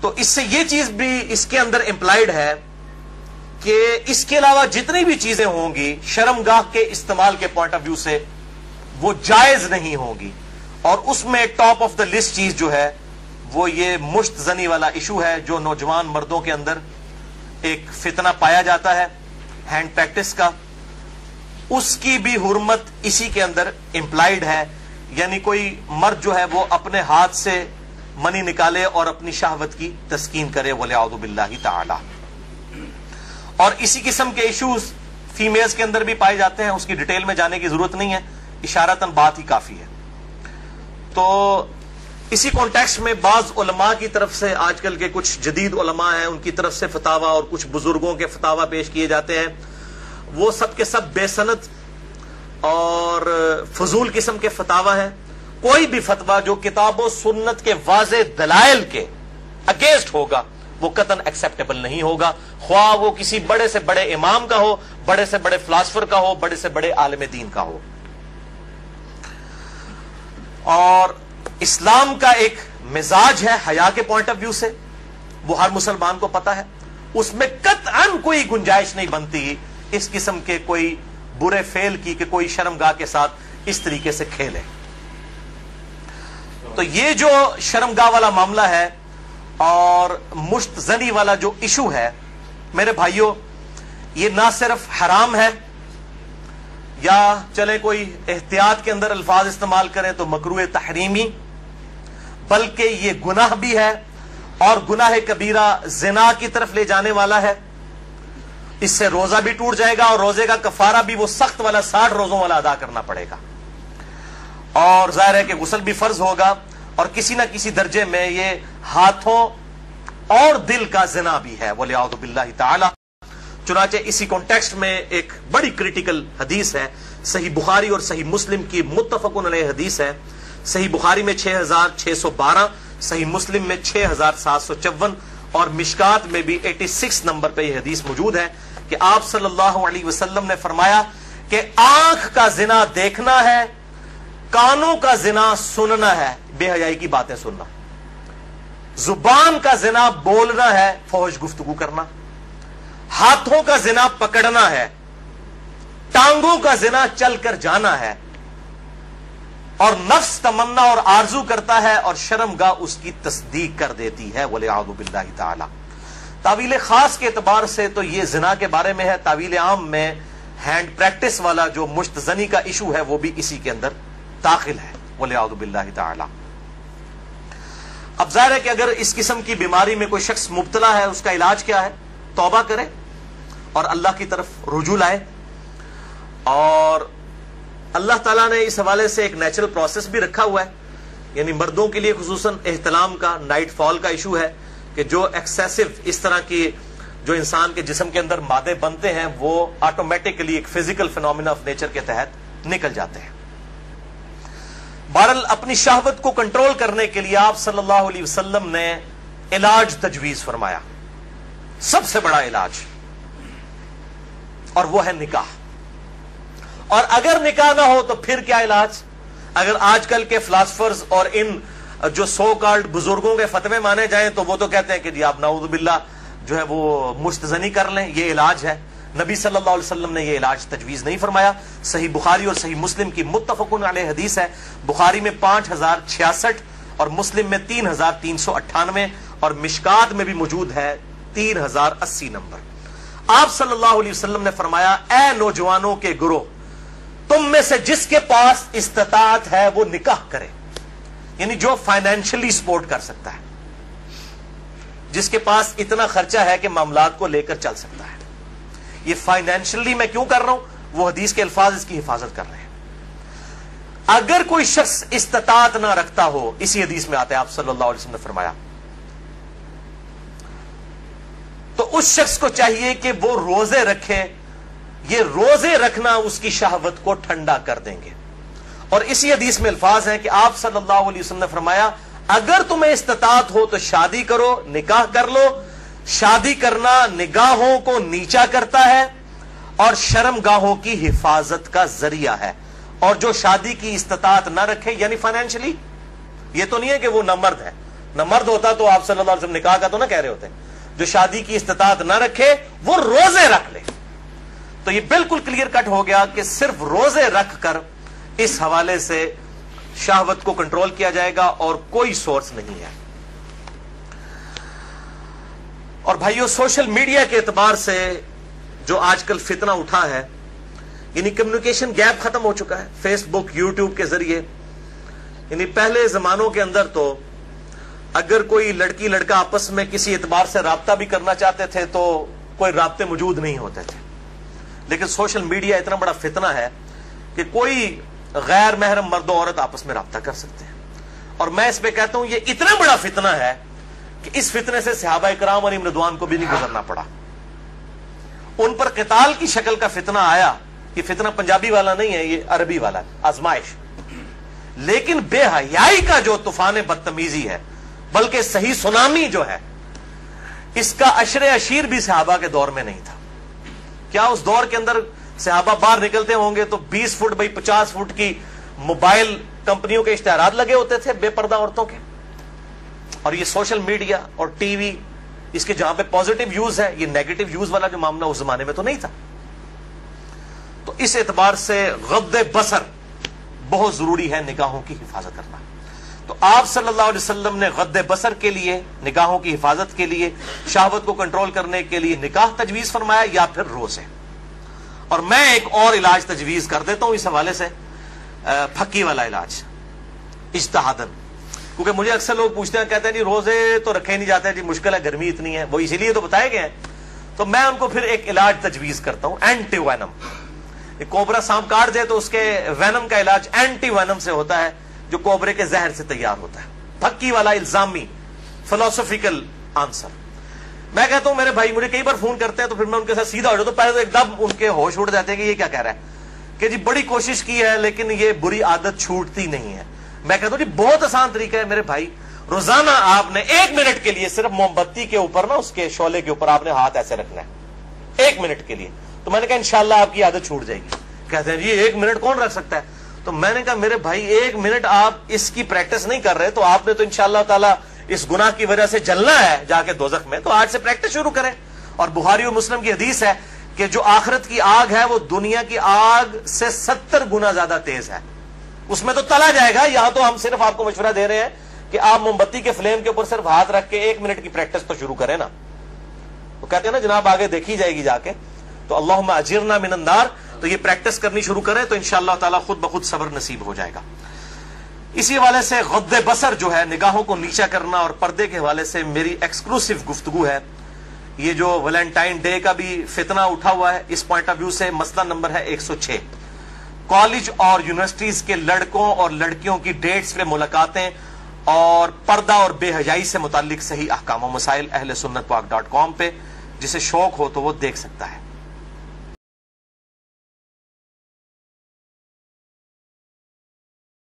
تو اس سے یہ چیز بھی اس کے اندر امپلائڈ ہے کہ اس کے علاوہ جتنی بھی چیزیں ہوں گی شرمگاہ کے استعمال کے پوائنٹ آف ویو سے وہ جائز نہیں ہوں گی، اور اس میں ٹاپ آف دا لسٹ چیز جو ہے وہ یہ مشت زنی والا ایشو ہے جو نوجوان مردوں کے اندر ایک فتنہ پایا جاتا ہے ہینڈ پریکٹس کا، اس کی بھی حرمت اسی کے اندر امپلائڈ ہے. یعنی کوئی مرد جو ہے وہ اپنے ہاتھ سے منی نکالے اور اپنی شہوت کی تسکین کرے وَلِعَوْذُ بِاللَّهِ تَعَالَى. اور اسی قسم کے ایشوز فیمیلز کے اندر بھی پائے جاتے ہیں، اس کی ڈیٹیل میں جانے کی ضرورت نہیں ہے، اشارتاً بات ہی کافی ہے. تو اسی کانٹیکسٹ میں بعض علماء کی طرف سے، آج کل کے کچھ جدید علماء ہیں ان کی طرف سے فتاوی اور کچھ بزرگوں کے فتاوی پیش کیے جاتے ہیں، وہ سب کے سب بے سند اور فضول قسم کے فتاوی ہیں. کوئی بھی فتویٰ جو کتاب و سنت کے واضح دلائل کے اگینسٹ ہوگا وہ قطعاً ایکسیپٹیبل نہیں ہوگا، خواہ وہ کسی بڑے سے بڑے امام کا ہو، بڑے سے بڑے فلاسفر کا ہو، بڑے سے بڑے عالم دین کا ہو. اور اسلام کا ایک مزاج ہے حیا کے پوائنٹ آف ویو سے، وہ ہر مسلمان کو پتا ہے، اس میں قطعاً کوئی گنجائش نہیں بنتی اس قسم کے کوئی برے فعل کی کہ کوئی شرمگاہ کے ساتھ اس طریقے سے کھیلے. تو یہ جو شرمگاہ والا معاملہ ہے اور مشت زنی والا جو ایشو ہے میرے بھائیوں، یہ نہ صرف حرام ہے یا چلے کوئی احتیاط کے اندر الفاظ استعمال کریں تو مکروہ تحریمی، بلکہ یہ گناہ بھی ہے، اور گناہ کبیرہ زنا کی طرف لے جانے والا ہے. اس سے روزہ بھی ٹوٹ جائے گا اور روزے کا کفارہ بھی وہ سخت والا 60 روزوں والا ادا کرنا پڑے گا، اور ظاہر ہے کہ غسل بھی فرض ہوگا، اور کسی نہ کسی درجے میں یہ ہاتھوں اور دل کا زنا بھی ہے وَلِعَوْذُ بِاللَّهِ تَعَالَى. چنانچہ اسی کانٹیکسٹ میں ایک بڑی کریٹیکل حدیث ہے، صحیح بخاری اور صحیح مسلم کی متفقن علیہ حدیث ہے. صحیح بخاری میں 6612، صحیح مسلم میں 6754 اور مشکات میں بھی 86 نمبر پہ یہ حدیث موجود ہے کہ آپ صلی اللہ علیہ وسلم نے فرمایا کہ آنکھ کا زنا دیکھنا ہے، کانوں کا زنا سننا ہے، بے حیائی کی باتیں سننا، زبان کا زنا بولنا ہے، فحش گفتگو کرنا، ہاتھوں کا زنا پکڑنا ہے، ٹانگوں کا زنا چل کر جانا ہے، اور نفس تمنا اور آرزو کرتا ہے اور شرمگاہ اس کی تصدیق کر دیتی ہے وَلِعَوْذُ بِاللَّهِ تَعَالَى. تعویل خاص کے اعتبار سے تو یہ زنا کے بارے میں ہے، تعویل عام میں ہینڈ پریکٹس والا جو مشت زنی کا ایشو ہے وہ بھی اسی کے اندر داخل ہے وَلِعَوْذُ بِاللَّهِ تَعَالَى. اب ظاہر ہے کہ اگر اس قسم کی بیماری میں کوئی شخص مبتلا ہے، اس کا علاج کیا ہے؟ توبہ کرے اور اللہ کی طرف رجوع لائے. اور اللہ تعالیٰ نے اس حوالے سے ایک نیچرل پروسیس بھی رکھا ہوا ہے، یعنی مردوں کے لیے خصوصاً احتلام کا، نائٹ فال کا ایشو ہے کہ جو ایکسیسو اس طرح کی جو انسان کے جسم کے اندر مادے بنتے ہیں وہ آٹومیٹکلی ایک فزیکل فینومینا آف نیچر کے تحت نکل جاتے ہیں. بہرحال اپنی شہوت کو کنٹرول کرنے کے لیے آپ صلی اللہ علیہ وسلم نے علاج تجویز فرمایا، سب سے بڑا علاج، اور وہ ہے نکاح. اور اگر نکاح نہ ہو تو پھر کیا علاج؟ اگر آج کل کے فلاسفرز اور ان جو سو کالڈ بزرگوں کے فتوے مانے جائیں تو وہ تو کہتے ہیں کہ جی آپ نعوذ باللہ جو ہے وہ مستزنی کر لیں، یہ علاج ہے. نبی صلی اللہ علیہ وسلم نے یہ علاج تجویز نہیں فرمایا. صحیح بخاری اور صحیح مسلم کی متفقن علیہ حدیث ہے، بخاری میں 5066 اور مسلم میں 3398 اور مشکات میں بھی موجود ہے 3080 نمبر. آپ صلی اللہ علیہ وسلم نے فرمایا، اے نوجوانوں کے گروہ، تم میں سے جس کے پاس استطاعت ہے وہ نکاح کرے، یعنی جو فائنینشلی سپورٹ کر سکتا ہے، جس کے پاس اتنا خرچہ ہے کہ معاملات کو لے کر چل سکتا ہے. یہ فائنینشلی میں کیوں کر رہا ہوں؟ وہ حدیث کے الفاظ اس کی حفاظت کر رہے ہیں. اگر کوئی شخص استطاعت نہ رکھتا ہو، اسی حدیث میں آتا ہے آپ صلی اللہ علیہ وسلم نے فرمایا، تو اس شخص کو چاہیے کہ وہ روزے رکھے. یہ روزے رکھنا اس کی شہوت کو ٹھنڈا کر دیں گے. اور اسی حدیث میں الفاظ ہیں کہ آپ صلی اللہ علیہ وسلم نے فرمایا، اگر تمہیں استطاعت ہو تو شادی کرو، نکاح کر لو. شادی کرنا نگاہوں کو نیچا کرتا ہے اور شرمگاہوں کی حفاظت کا ذریعہ ہے. اور جو شادی کی استطاعت نہ رکھے، یعنی فائنینشلی، یہ تو نہیں ہے کہ وہ نہ مرد ہے، نہ مرد ہوتا تو آپ صلی اللہ علیہ وسلم نکاح کا تو نہ کہہ رہے ہوتے. جو شادی کی استطاعت نہ رکھے وہ روزے رکھ لے. تو یہ بالکل کلیئر کٹ ہو گیا کہ صرف روزے رکھ کر اس حوالے سے شہوت کو کنٹرول کیا جائے گا اور کوئی سورس نہیں ہے. اور بھائیو سوشل میڈیا کے اعتبار سے جو آج کل فتنہ اٹھا ہے, یعنی کمیونیکیشن گیپ ختم ہو چکا ہے فیس بک یوٹیوب کے ذریعے. یعنی پہلے زمانوں کے اندر تو اگر کوئی لڑکی لڑکا آپس میں کسی اعتبار سے رابطہ بھی کرنا چاہتے تھے تو کوئی رابطے موجود نہیں ہوتے تھے. لیکن سوشل میڈیا اتنا بڑا فتنہ ہے کہ کوئی غیر محرم مرد و عورت آپس میں رابطہ کر سکتے ہیں. اور میں اس پہ کہتا ہوں یہ اتنا بڑا فتنہ ہے کہ اس فتنے سے صحابہ کرام علیہم رضوان کو بھی نہیں گزرنا پڑا. ان پر قتال کی شکل کا فتنہ آیا. یہ فتنہ پنجابی والا نہیں ہے, یہ عربی والا ہے, آزمائش. لیکن بے حیائی کا جو طوفان بدتمیزی ہے, بلکہ صحیح سونامی جو ہے, اس کا عشر عشیر بھی صحابہ کے دور میں نہیں تھا. کیا اس دور کے اندر صحابہ باہر نکلتے ہوں گے تو 20 فٹ بائی 50 فٹ کی موبائل کمپنیوں کے اشتہارات لگے ہوتے تھے بے پردہ عورتوں کے؟ اور یہ سوشل میڈیا اور ٹی وی, اس کے جہاں پہ پازیٹیو یوز ہے, یہ نیگیٹو یوز والا جو معاملہ اس زمانے میں تو نہیں تھا. تو اس اعتبار سے غض بصر بہت ضروری ہے نگاہوں کی حفاظت کرنا. تو آپ صلی اللہ علیہ وسلم نے غض بصر کے لیے, نگاہوں کی حفاظت کے لیے, شہوت کو کنٹرول کرنے کے لیے نکاح تجویز فرمایا یا پھر روزے. اور میں ایک اور علاج تجویز کر دیتا ہوں اس حوالے سے, پھکی والا علاج اجتہادن. کیونکہ مجھے اکثر لوگ پوچھتے ہیں, کہتے ہیں جی روزے تو رکھے نہیں جاتے, جی مشکل ہے, گرمی اتنی ہے, وہ اسی لیے تو بتائے گئے ہیں. تو میں ان کو پھر ایک علاج تجویز کرتا ہوں, اینٹی وینم. کوبرا سانپ کاٹ دے تو اس کے وینم کا علاج اینٹی وینم سے ہوتا ہے, جو کوبرے کے زہر سے تیار ہوتا ہے. پھکی والا الزامی فلسفیکل آنسر. میں کہتا ہوں میرے بھائی مجھے کئی بار فون کرتے ہیں تو پھر میں ان کے ساتھ سیدھا ہو جاتا ہوں. پہلے تو ایک دم ان کے ہوش اڑ جاتے ہیں کہ یہ کیا کہہ رہا ہے, کہ جی بڑی کوشش کی ہے لیکن یہ بری عادت چھوٹتی نہیں ہے. میں کہتا ہوں جی بہت آسان طریقہ ہے میرے بھائی, روزانہ آپ نے 1 منٹ کے لیے صرف موم بتی کے اوپر نا, اس کے شعلے کے اوپر آپ نے ہاتھ ایسے رکھنا ہے 1 منٹ کے لیے. تو میں نے کہا انشاءاللہ آپ کی عادت چھوٹ جائے گی. کہتے ہیں جی 1 منٹ کون رکھ سکتا ہے؟ تو میں نے کہا میرے بھائی 1 منٹ آپ اس کی پریکٹس نہیں کر رہے تو آپ نے تو انشاءاللہ تعالیٰ اس گناہ کی وجہ سے جلنا ہے جا کے دوزخ میں. تو آج سے پریکٹس شروع کریں. اور بخاری و مسلم کی حدیث ہے کہ جو آخرت کی آگ ہے وہ دنیا کی آگ سے 70 گنا زیادہ تیز ہے, اس میں تو تلا جائے گا. یہاں تو ہم صرف آپ کو مشورہ دے رہے ہیں کہ آپ موم بتی کے فلیم کے اوپر صرف ہاتھ رکھ کے 1 منٹ کی پریکٹس تو شروع کریں نا. وہ کہتے ہیں نا جناب آگے دیکھی جائے گی جا کے, تو اللہم اجرنا من النار. تو یہ پریکٹس کرنی شروع کریں تو انشاءاللہ تعالیٰ خود بخود صبر نصیب ہو جائے گا. اسی حوالے سے غض بصر جو ہے, نگاہوں کو نیچا کرنا, اور پردے کے حوالے سے میری ایکسکلوسیو گفتگو ہے. یہ جو ویلنٹائن ڈے کا بھی فتنہ اٹھا ہوا ہے, اس پوائنٹ آف ویو سے مسئلہ نمبر ہے 106. کالج اور یونیورسٹیز کے لڑکوں اور لڑکیوں کی ڈیٹس پہ ملاقاتیں اور پردہ اور بے حیائی سے متعلق صحیح احکام و مسائل اہل سنت پاک .com پہ, جسے شوق ہو تو وہ دیکھ سکتا ہے.